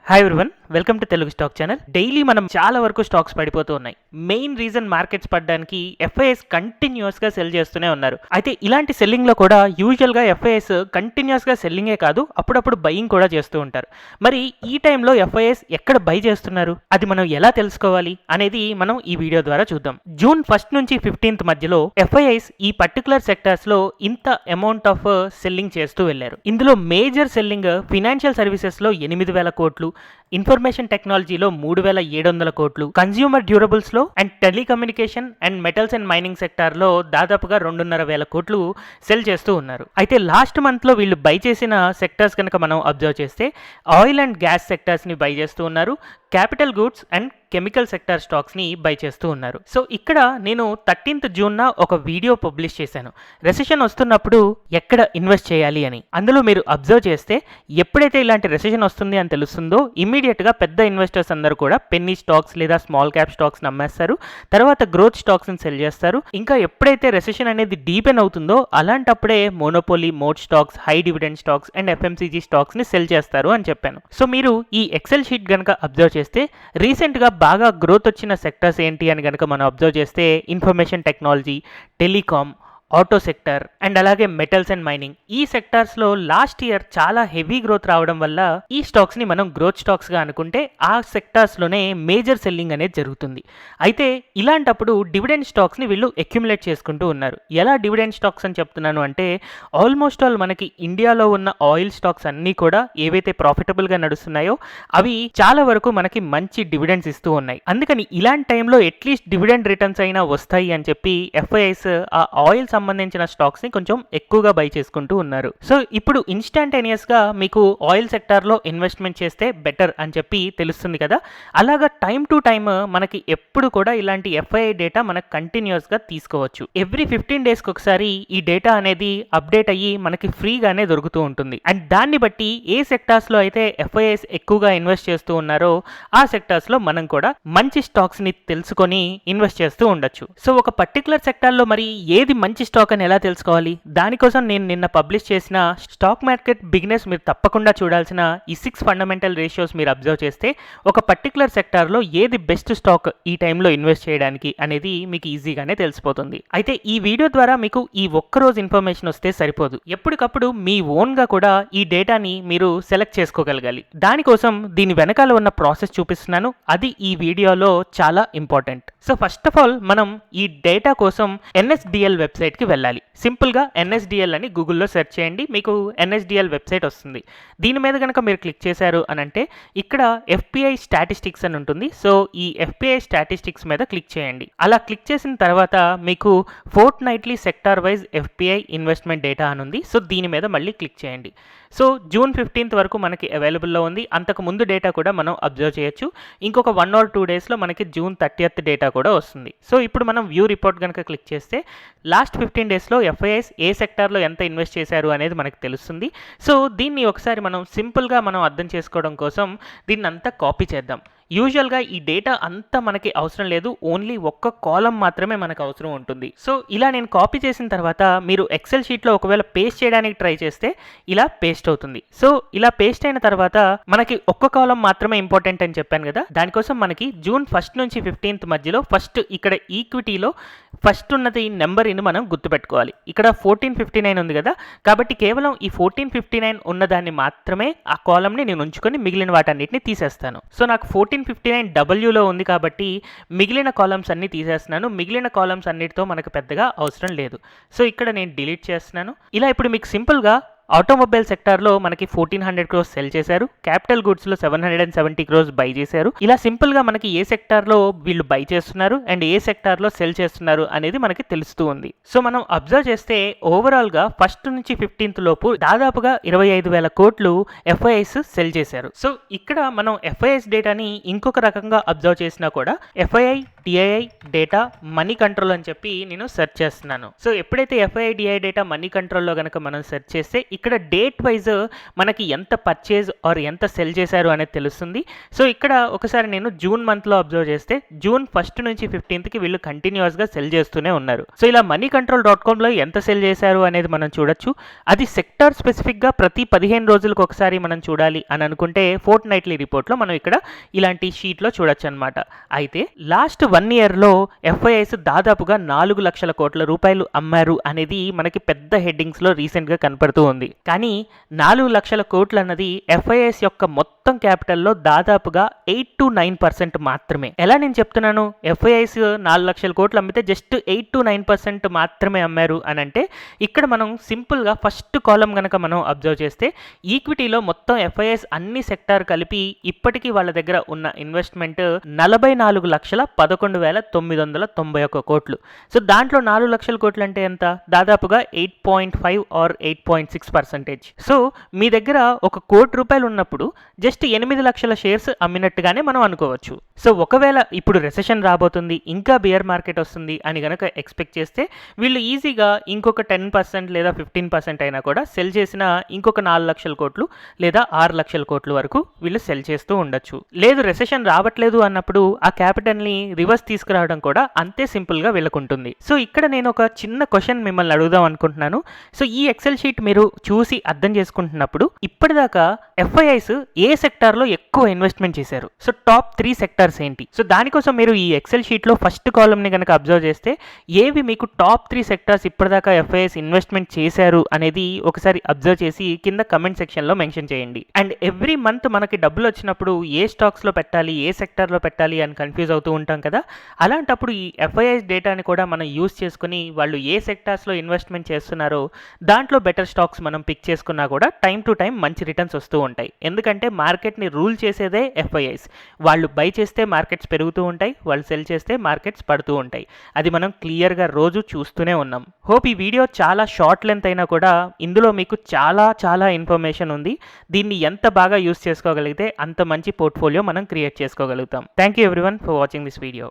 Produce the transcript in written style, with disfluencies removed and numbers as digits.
Hi everyone, welcome to Telugu stock channel. Daily మనం చాలా వరకు స్టాక్స్ పడిపోతూ ఉన్నాయి. మెయిన్ రీజన్ మార్కెట్స్ పడడానికి ఎఫ్ఐఎస్ కంటిన్యూస్గా సెల్ చేస్తూనే ఉన్నారు. అయితే ఇలాంటి సెల్లింగ్లో కూడా యూజువల్గా ఎఫ్ఐఎస్ కంటిన్యూస్గా సెల్లింగే కాదు, అప్పుడప్పుడు బయింగ్ కూడా చేస్తూ ఉంటారు. మరి ఈ టైంలో ఎఫ్ఐఎస్ ఎక్కడ బై చేస్తున్నారు, అది మనం ఎలా తెలుసుకోవాలి అనేది మనం ఈ వీడియో ద్వారా చూద్దాం. జూన్ 1 నుంచి 15 మధ్యలో ఎఫ్ఐఎస్ ఈ పర్టికులర్ సెక్టార్స్ లో ఇంత అమౌంట్ ఆఫ్ సెల్లింగ్ చేస్తూ వెళ్లారు. ఇందులో మేజర్ సెల్లింగ్ ఫినాన్షియల్ సర్వీసెస్ లో 8,000 కోట్లు, ఇన్ఫర్మేషన్ టెక్నాలజీలో 3,700 కోట్లు, కన్స్యూమర్ డ్యూరబుల్స్ లో and telecommunication and metals and mining sector లో దాదాపుగా 2,500 కోట్లు సెల్ చేస్తూ ఉన్నారు. అయితే లాస్ట్ మంత్ లో వీళ్ళు బై చేసిన సెక్టార్స్ కనుక మనం అబ్జర్వ్ చేస్తే ఆయిల్ అండ్ గ్యాస్ సెక్టార్స్ ని బై చేస్తూ ఉన్నారు, capital goods and chemical sector stocks ని బై చేస్తూ ఉన్నారు. సో ఇక్కడ నేను 13th జూన్ ఒక వీడియో పబ్లిష్ చేశాను, రెసెషన్ వస్తున్నప్పుడు ఎక్కడ ఇన్వెస్ట్ చేయాలి అని. అందులో మీరు అబ్జర్వ్ చేస్తే ఎప్పుడైతే ఇలాంటి రెసెషన్ వస్తుంది అని తెలుస్తుందో ఇమ్మీడియట్ గా పెద్ద ఇన్వెస్టర్స్ అందరూ కూడా పెన్నీ స్టాక్స్ లేదా స్మాల్ క్యాప్ స్టాక్స్ నమ్మేస్తారు, తర్వాత గ్రోత్ స్టాక్స్ ని సెల్ చేస్తారు. ఇంకా ఎప్పుడైతే రెసెషన్ అనేది డీపెన్ అవుతుందో అలాంటప్పుడే monopoly, mode stocks, high dividend stocks and FMCG stocks ని సెల్ చేస్తారు అని చెప్పాను. సో మీరు ఈ ఎక్సెల్ షీట్ కనుక అబ్జర్వ్ చేస్తే రీసెంట్ గా బాగా గ్రోత్ వచ్చిన సెక్టర్స్ ఏంటి అని కనుక మనం అబ్జర్వ్ చేస్తే information technology, telecom, auto sector and అలాగే మెటల్స్ అండ్ మైనింగ్, ఈ సెక్టార్స్ లో లాస్ట్ ఇయర్ చాలా హెవీ గ్రోత్ రావడం వల్ల ఈ స్టాక్స్ ని మనం గ్రోత్ స్టాక్స్ గా అనుకుంటే ఆ సెక్టార్స్ లోనే మేజర్ సెల్లింగ్ అనేది జరుగుతుంది. అయితే ఇలాంటప్పుడు డివిడెండ్ స్టాక్స్ ని వీళ్ళు అక్యుములేట్ చేసుకుంటూ ఉన్నారు. ఎలా డివిడెండ్ స్టాక్స్ అని చెప్తున్నాను అంటే ఆల్మోస్ట్ ఆల్ మనకి ఇండియాలో ఉన్న ఆయిల్ స్టాక్స్ అన్నీ కూడా ఏవైతే ప్రాఫిటబుల్ గా నడుస్తున్నాయో అవి చాలా వరకు మనకి మంచి డివిడెండ్స్ ఇస్తూ ఉన్నాయి. అందుకని ఇలాంటి టైంలో అట్లీస్ట్ డివిడెండ్ రిటర్న్స్ అయినా వస్తాయి అని చెప్పి ఎఫ్ఐఎస్ ఆ ఆయిల్ సంబంధించిన స్టాక్స్ ని కొంచెం ఎక్కువగా బై చేసుకుంటూ ఉన్నారు. సో ఇప్పుడు ఇన్స్టాంటేనియస్ గా మీకు ఆయిల్ సెక్టార్ లో ఇన్వెస్ట్మెంట్ చేస్తే బెటర్ అని చెప్పి తెలుస్తుంది కదా. అలాగా టైం టు టైమ్ మనకి ఎప్పుడు కూడా ఇలాంటి ఎఫ్ఐఐ డేటా మనకు కంటిన్యూస్ గా తీసుకోవచ్చు. ఎవ్రీ 15 days కి ఒకసారి ఈ డేటా అనేది అప్డేట్ అయ్యి మనకి ఫ్రీగానే దొరుకుతూ ఉంటుంది. అండ్ దాన్ని బట్టి ఏ సెక్టార్స్ లో అయితే ఎఫ్ఐఐస్ ఎక్కువగా ఇన్వెస్ట్ చేస్తూ ఉన్నారో ఆ సెక్టార్స్ లో మనం కూడా మంచి స్టాక్స్ ని తెలుసుకొని ఇన్వెస్ట్ చేస్తూ ఉండొచ్చు. సో ఒక పర్టికులర్ సెక్టార్ లో మరి ఏది మంచి స్టాక్ అని ఎలా తెలుసుకోవాలి, దానికోసం నేను నిన్న పబ్లిష్ చేసిన స్టాక్ మార్కెట్ బిగినర్స్ మీరు తప్పకుండా చూడాల్సిన ఈ 6 ఫండమెంటల్ రేషియోస్ మీరు అబ్జర్వ్ చేస్తే ఒక పర్టికులర్ సెక్టార్ లో ఏది బెస్ట్ స్టాక్ ఈ టైంలో ఇన్వెస్ట్ చేయడానికి అనేది మీకు ఈజీగానే తెలిసిపోతుంది. అయితే ఈ వీడియో ద్వారా మీకు ఈ ఒక్కరోజు ఇన్ఫర్మేషన్ వస్తే సరిపోదు, ఎప్పటికప్పుడు మీ ఓన్ గా కూడా ఈ డేటాని మీరు సెలెక్ట్ చేసుకోగలగాలి. దానికోసం దీని వెనకాల ఉన్న ప్రాసెస్ చూపిస్తున్నాను, అది ఈ వీడియోలో చాలా important. So first of all మనం ఈ డేటా కోసం NSDL వెబ్సైట్ కి వెళ్ళాలి. సింపుల్ గా NSDL అని గూగుల్లో సెర్చ్ చేయండి, మీకు NSDL వెబ్సైట్ వస్తుంది. దీని మీద కనుక మీరు క్లిక్ చేశారు అని అంటే ఇక్కడ FPI స్టాటిస్టిక్స్ అని ఉంటుంది. సో ఈ FPI స్టాటిస్టిక్స్ మీద క్లిక్ చేయండి. అలా క్లిక్ చేసిన తర్వాత మీకు fort nightly sector wise FPI investment data అని ఉంది. సో దీని మీద మళ్ళీ క్లిక్ చేయండి. సో జూన్ 15 వరకు మనకి అవైలబుల్లో ఉంది. అంతకు ముందు డేటా కూడా మనం అబ్జర్వ్ చేయొచ్చు. ఇంకొక 1 or 2 daysలో మనకి జూన్ 30th డేటా కూడా వస్తుంది. సో ఇప్పుడు మనం వ్యూ రిపోర్ట్ కనుక క్లిక్ చేస్తే లాస్ట్ 15 daysలో ఎఫ్ఐఐస్ ఏ సెక్టార్లో ఎంత ఇన్వెస్ట్ చేశారు అనేది మనకు తెలుస్తుంది. సో దీన్ని ఒకసారి మనం సింపుల్గా మనం అర్థం చేసుకోవడం కోసం దీన్ని అంతా కాపీ చేద్దాం. యూజువల్గా ఈ డేటా అంతా మనకి అవసరం లేదు, ఓన్లీ ఒక్క కాలం మాత్రమే మనకు అవసరం ఉంటుంది. సో ఇలా నేను కాపీ చేసిన తర్వాత మీరు ఎక్సెల్ షీట్లో ఒకవేళ పేస్ట్ చేయడానికి ట్రై చేస్తే ఇలా పేస్ట్ అవుతుంది. సో ఇలా పేస్ట్ అయిన తర్వాత మనకి ఒక్క కాలం మాత్రమే ఇంపార్టెంట్ అని చెప్పాను కదా, దానికోసం మనకి జూన్ 1 నుంచి 15 మధ్యలో ఫస్ట్ ఇక్కడ ఈక్విటీలో ఫస్ట్ ఉన్నది నెంబర్ ఇన్ మనం గుర్తుపెట్టుకోవాలి. ఇక్కడ 1459 ఉంది కదా, కాబట్టి కేవలం ఈ 1459 ఉన్నదాన్ని మాత్రమే ఆ కాలంని నేను ఉంచుకొని మిగిలిన వాటన్నిటిని తీసేస్తాను. సో నాకు 1459 లో ఉంది కాబట్టి మిగిలిన కాలమ్స్ అన్ని తీసేస్తున్నాను. మిగిలిన కాలమ్స్ అన్నిటితో మనకు పెద్దగా అవసరం లేదు. సో ఇక్కడ నేను డిలీట్ చేస్తున్నాను. ఇలా ఇప్పుడు మీకు సింపుల్గా ఆటోమొబైల్ సెక్టార్లో మనకి 1,400 crores సెల్ చేశారు, క్యాపిటల్ గూడ్స్లో 770 crores బై చేశారు. ఇలా సింపుల్గా మనకి ఏ సెక్టార్లో వీళ్ళు బై చేస్తున్నారు అండ్ ఏ సెక్టార్లో సెల్ చేస్తున్నారు అనేది మనకి తెలుస్తూ ఉంది. సో మనం అబ్జర్వ్ చేస్తే ఓవరాల్గా 1 నుంచి 15 లోపు దాదాపుగా 25,000 కోట్లు ఎఫ్ఐఐస్ సెల్ చేశారు. సో ఇక్కడ మనం ఎఫ్ఐఐస్ డేటాని ఇంకొక రకంగా అబ్జర్వ్ చేసినా కూడా FII DI data money control అని చెప్పి నేను సెర్చ్ చేస్తున్నాను. సో ఎప్పుడైతే FII డిఐ డేటా మనీ కంట్రోల్లో కనుక మనం సెర్చ్ చేస్తే ఇక్కడ డేట్ వైజ్ మనకి ఎంత పర్చేజ్ ఆర్ ఎంత సెల్ చేశారు అనేది తెలుస్తుంది. సో ఇక్కడ ఒకసారి నేను జూన్ మంత్లో అబ్జర్వ్ చేస్తే జూన్ 1 నుంచి 15కి వీళ్ళు కంటిన్యూస్గా సెల్ చేస్తూనే ఉన్నారు. సో ఇలా మనీ కంట్రోల్ .comలో ఎంత సెల్ చేశారు అనేది మనం చూడొచ్చు. అది సెక్టార్ స్పెసిఫిక్గా ప్రతి 15 రోజులకు ఒకసారి మనం చూడాలి అని అనుకుంటే ఫోర్ట్ నైట్లీ రిపోర్ట్లో మనం ఇక్కడ ఇలాంటి షీట్లో చూడొచ్చు అనమాట. అయితే లాస్ట్ 1 ఇయర్లో FIIs దాదాపుగా 4 లక్షల కోట్ల రూపాయలు అమ్మారు అనేది మనకి పెద్ద హెడ్డింగ్స్లో రీసెంట్గా కనపడుతూ ఉంది. కానీ 4 లక్షల కోట్లు అన్నది FIIs యొక్క మొత్తం క్యాపిటల్లో దాదాపుగా 8 to 9% మాత్రమే. ఎలా నేను చెప్తున్నాను, FIIs 4 లక్షల కోట్లు అమ్మితే జస్ట్ 8 to 9% మాత్రమే అమ్మారు అని అంటే ఇక్కడ మనం సింపుల్గా ఫస్ట్ కాలం కనుక మనం అబ్జర్వ్ చేస్తే ఈక్విటీలో మొత్తం FIIs అన్ని సెక్టార్ కలిపి ఇప్పటికీ వాళ్ళ దగ్గర ఉన్న ఇన్వెస్ట్మెంట్ 44,11,991 కోట్లు. సో దాంట్లో 4 లక్షల కోట్లు అంటే ఎంత, దాదాపుగా 8.5 ఆర్ 8.6%. సో మీ దగ్గర ఒక ₹1,00,00,000 ఉన్నప్పుడు జస్ట్ 8 లక్షల షేర్స్ అమ్మినట్టుగానే మనం అనుకోవచ్చు. సో ఒకవేళ ఇప్పుడు రెసెషన్ రాబోతుంది, ఇంకా బియర్ మార్కెట్ వస్తుంది అని కనుక ఎక్స్పెక్ట్ చేస్తే వీళ్ళు ఈజీగా ఇంకొక 10% లేదా 15% అయినా కూడా సెల్ చేసిన ఇంకొక 4 లక్షల కోట్లు లేదా 6 లక్షల కోట్ల వరకు వీళ్ళు సెల్ చేస్తూ ఉండొచ్చు. లేదు రెసెషన్ రావట్లేదు అన్నప్పుడు ఆ క్యాపిటల్ని రివర్స్ తీసుకురావడం కూడా అంతే సింపుల్గా వీళ్ళకుంటుంది. సో ఇక్కడ నేను ఒక చిన్న క్వశ్చన్ మిమ్మల్ని అడుగుదాం అనుకుంటున్నాను. సో ఈ ఎక్సెల్ షీట్ మీరు చూసి అర్థం చేసుకుంటున్నప్పుడు ఇప్పటిదాకా FIIs ఏ సెక్టార్లో ఎక్కువ ఇన్వెస్ట్మెంట్ చేశారు, సో టాప్ 3 సెక్టార్స్ ఏంటి? సో దానికోసం మీరు ఈ ఎక్సెల్ షీట్లో ఫస్ట్ కాలమ్ని కనుక అబ్జర్వ్ చేస్తే ఏవి మీకు టాప్ 3 సెక్టార్స్ ఇప్పటిదాకా FIIs ఇన్వెస్ట్మెంట్ చేశారు అనేది ఒకసారి అబ్జర్వ్ చేసి కింద కమెంట్ సెక్షన్లో మెన్షన్ చేయండి. అండ్ ఎవ్రీ మంత్ మనకి డబ్బులు వచ్చినప్పుడు ఏ స్టాక్స్లో పెట్టాలి, ఏ సెక్టార్లో పెట్టాలి అని కన్ఫ్యూజ్ అవుతూ ఉంటాం కదా. అలాంటప్పుడు ఈ FIIs డేటాని కూడా మనం యూస్ చేసుకుని వాళ్ళు ఏ సెక్టార్స్లో ఇన్వెస్ట్మెంట్ చేస్తున్నారో దాంట్లో బెటర్ స్టాక్స్ మనం పిక్ చేసుకున్నా కూడా టైం టు టైం మంచి రిటర్న్స్ వస్తూ ఉంటాయి. ఎందుకంటే మార్కెట్ని రూల్ చేసేదే FIIs. వాళ్ళు బై చేస్తే మార్కెట్స్ పెరుగుతూ ఉంటాయి, వాళ్ళు సెల్ చేస్తే మార్కెట్స్ పడుతూ ఉంటాయి. అది మనం క్లియర్గా రోజు చూస్తూనే ఉన్నాం. హోప్ ఈ వీడియో చాలా షార్ట్ లెంత్ అయినా కూడా ఇందులో మీకు చాలా ఇన్ఫర్మేషన్ ఉంది. దీన్ని ఎంత బాగా యూస్ చేసుకోగలిగితే అంత మంచి పోర్ట్ఫోలియో మనం క్రియేట్ చేసుకోగలుగుతాం. Thank you everyone for watching this video.